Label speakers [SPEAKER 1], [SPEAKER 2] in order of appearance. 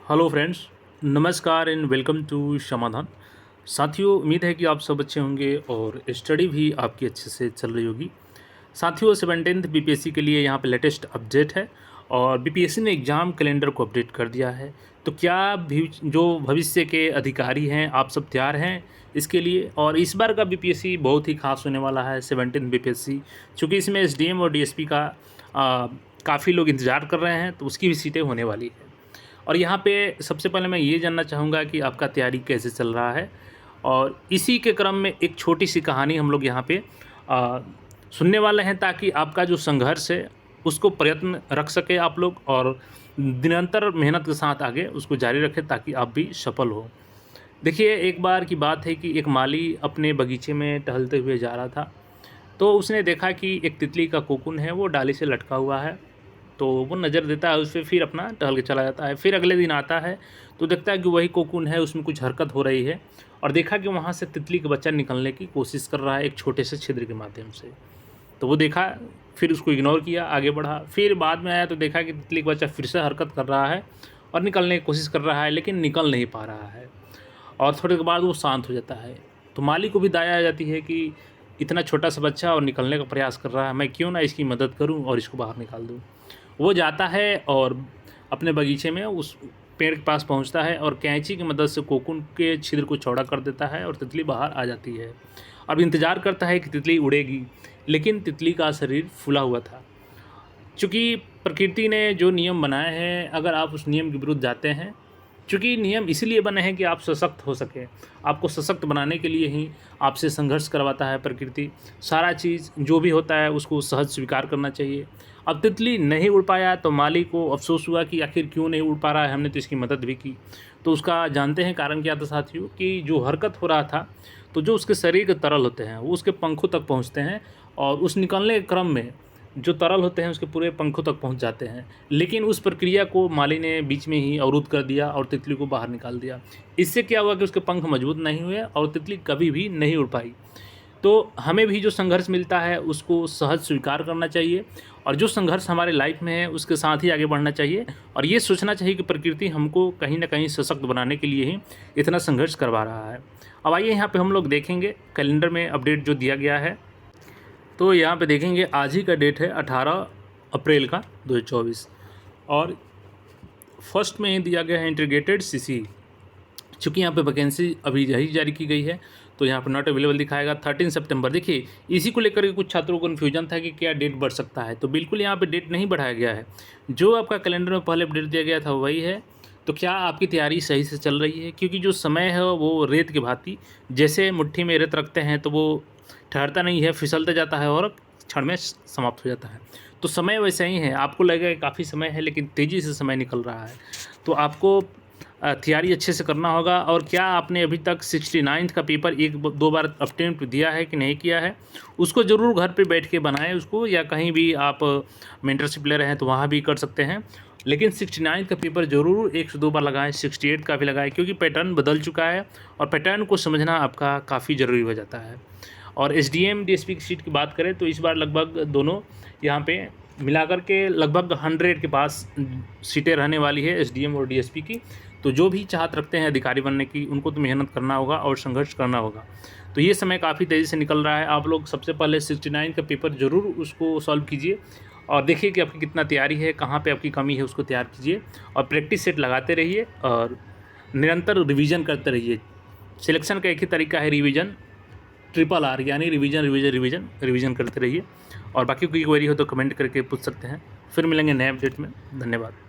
[SPEAKER 1] Hello friends, नमस्कार and welcome to समाधान। साथियों, उम्मीद है कि आप सब अच्छे होंगे और स्टडी भी आपकी अच्छे से चल रही होगी। साथियों, 17th बीपीएससी के लिए यहाँ पे लेटेस्ट अपडेट है और बीपीएससी ने एग्ज़ाम कैलेंडर को अपडेट कर दिया है। तो क्या भी जो भविष्य के अधिकारी हैं, आप सब तैयार हैं इसके लिए? और इस बार का बीपीएससी बहुत ही खास होने वाला है, 17th बीपीएससी, चूँकि इसमें एसडीएम और डीएसपी का काफ़ी लोग इंतज़ार कर रहे हैं, तो उसकी भी सीटें होने वाली है। और यहाँ पे सबसे पहले मैं ये जानना चाहूँगा कि आपका तैयारी कैसे चल रहा है, और इसी के क्रम में एक छोटी सी कहानी हम लोग यहाँ पे अ, सुनने वाले हैं, ताकि आपका जो संघर्ष है उसको प्रयत्न रख सके आप लोग और निरंतर मेहनत के साथ आगे उसको जारी रखें, ताकि आप भी सफल हो। देखिए, एक बार की बात है कि एक माली अपने बगीचे में टहलते हुए जा रहा था। तो उसने देखा कि एक तितली का कोकून है, वो डाली से लटका हुआ है। तो वो नज़र देता है उस पे, फिर अपना टहल के चला जाता है। फिर अगले दिन आता है तो देखता है कि वही कोकून है, उसमें कुछ हरकत हो रही है, और देखा कि वहाँ से तितली का बच्चा निकलने की कोशिश कर रहा है एक छोटे से छिद्र के माध्यम से। तो वो देखा, फिर उसको इग्नोर किया, आगे बढ़ा। फिर बाद में आया तो देखा कि तितली का बच्चा फिर से हरकत कर रहा है और निकलने की कोशिश कर रहा है, लेकिन निकल नहीं पा रहा है। और थोड़ी देर बाद वो शांत हो जाता है। तो माली को भी दया आ जाती है कि इतना छोटा सा बच्चा और निकलने का प्रयास कर रहा है, मैं क्यों ना इसकी मदद करूं और इसको बाहर निकाल दूं। वो जाता है और अपने बगीचे में उस पेड़ के पास पहुंचता है और कैंची की मदद से कोकून के छिद्र को चौड़ा कर देता है और तितली बाहर आ जाती है। अब इंतज़ार करता है कि तितली उड़ेगी, लेकिन तितली का शरीर फूला हुआ था। चूँकि प्रकृति ने जो नियम बनाए हैं, अगर आप उस नियम के विरुद्ध जाते हैं, चूँकि नियम इसीलिए बने हैं कि आप सशक्त हो सकें, आपको सशक्त बनाने के लिए ही आपसे संघर्ष करवाता है प्रकृति। सारा चीज़ जो भी होता है उसको सहज स्वीकार करना चाहिए। अब तितली नहीं उड़ पाया तो माली को अफ़सोस हुआ कि आखिर क्यों नहीं उड़ पा रहा है, हमने तो इसकी मदद भी की। तो उसका जानते हैं कारण क्या था साथियों, कि जो हरकत हो रहा था, तो जो उसके शरीर के तरल होते हैं वो उसके पंखों तक पहुँचते हैं, और उस निकलने के क्रम में जो तरल होते हैं उसके पूरे पंखों तक पहुंच जाते हैं। लेकिन उस प्रक्रिया को माली ने बीच में ही अवरुद्ध कर दिया और तितली को बाहर निकाल दिया। इससे क्या हुआ कि उसके पंख मजबूत नहीं हुए और तितली कभी भी नहीं उड़ पाई। तो हमें भी जो संघर्ष मिलता है उसको सहज स्वीकार करना चाहिए, और जो संघर्ष हमारे लाइफ में है उसके साथ ही आगे बढ़ना चाहिए, और ये सोचना चाहिए कि प्रकृति हमको कहीं ना कहीं सशक्त बनाने के लिए ही इतना संघर्ष करवा रहा है। अब आइए यहाँ पे हम लोग देखेंगे कैलेंडर में अपडेट जो दिया गया है। तो यहाँ पे देखेंगे, आज ही का डेट है 18 अप्रैल का 2024, और फर्स्ट में ही दिया गया है इंटीग्रेटेड सीसी। चूँकि यहाँ पे वैकेंसी अभी यही जारी की गई है, तो यहाँ पे नॉट अवेलेबल दिखाएगा 13 सितंबर। देखिए, इसी को लेकर के कुछ छात्रों को कन्फ्यूजन था कि क्या डेट बढ़ सकता है, तो बिल्कुल यहाँ पे डेट नहीं बढ़ाया गया है। जो आपका कैलेंडर में पहले अपडेट दिया गया था वही है। तो क्या आपकी तैयारी सही से चल रही है? क्योंकि जो समय है वो रेत की भांति, जैसे मुट्ठी में रेत रखते हैं तो वो ठहरता नहीं है, फिसलता जाता है और क्षण में समाप्त हो जाता है। तो समय वैसे ही है, आपको लगेगा काफ़ी समय है, लेकिन तेज़ी से समय निकल रहा है। तो आपको तैयारी अच्छे से करना होगा। और क्या आपने अभी तक 69th का पेपर एक दो बार अटेम्प्ट दिया है कि नहीं किया है, उसको ज़रूर घर पे बैठ के बनाएं उसको, या कहीं भी आप मेंटरशिप ले रहे हैं तो वहाँ भी कर सकते हैं। लेकिन 69th का पेपर ज़रूर 1 से 2 बार लगाएं, 68 का भी लगाएं, क्योंकि पैटर्न बदल चुका है और पैटर्न को समझना आपका काफ़ी ज़रूरी हो जाता है। और एसडीएम डीएसपी की सीट की बात करें तो इस बार लगभग दोनों यहाँ पे मिलाकर के लगभग 100 के पास सीटें रहने वाली है, एसडीएम और डीएसपी की। तो जो भी चाहत रखते हैं अधिकारी बनने की, उनको तो मेहनत करना होगा और संघर्ष करना होगा। तो ये समय काफ़ी तेज़ी से निकल रहा है। आप लोग सबसे पहले 69 का पेपर ज़रूर उसको सॉल्व कीजिए, और देखिए कि आपकी कितना तैयारी है, कहाँ पे आपकी कमी है, उसको तैयार कीजिए, और प्रैक्टिस सेट लगाते रहिए और निरंतर रिवीजन करते रहिए। सिलेक्शन का एक ही तरीका है, रिवीजन, ट्रिपल आर, यानी रिवीजन रिवीजन रिवीजन रिवीजन करते रहिए। और बाकी कोई क्वेरी हो तो कमेंट करके पूछ सकते हैं। फिर मिलेंगे नए अपडेट में। धन्यवाद।